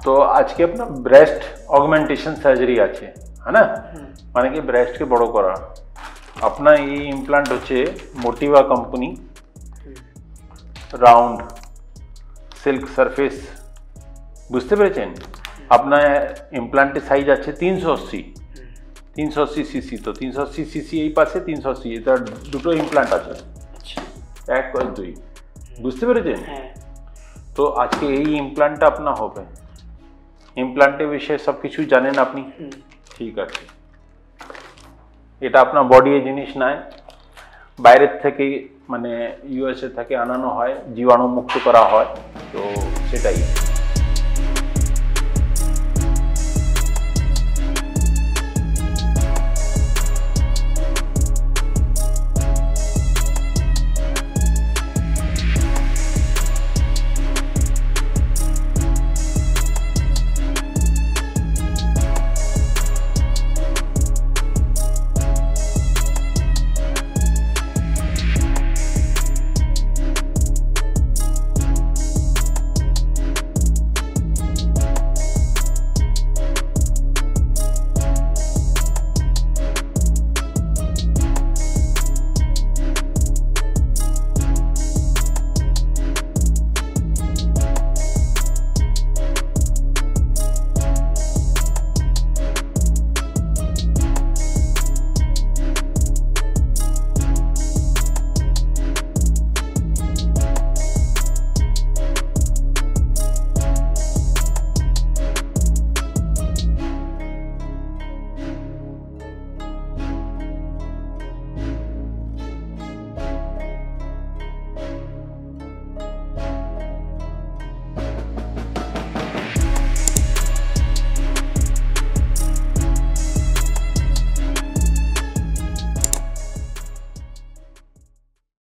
तो आज के अपना ब्रेस्ट ऑगमेंटेशन सर्जरी আছে है ना মানে কি ব্রেস্ট কে বড় করা अपना ये इम्प्लांट হচ্ছে মোটিভা কোম্পানি রাউন্ড সিল্ক সারফেস বুঝতে পেরেছেন আপনার ইমপ্লান্টের সাইজ আছে 380 সিসি তো 380 সিসি এই পাশে 380 এটা দুটো ইমপ্লান্ট আছে এক আর দুই বুঝতে পেরেছেন তো আজকে এই ইমপ্লান্টটা আপনার হবে ইমপ্লান্টের বিষয়ে সব কিছু জানেন আপনি ঠিক আছে এটা আপনার বডি এর জিনিস নয় বাইরের থেকে মানে ইউএসএ থেকে আনানো হয় জীবাণু মুক্ত করা হয় তো সেটাই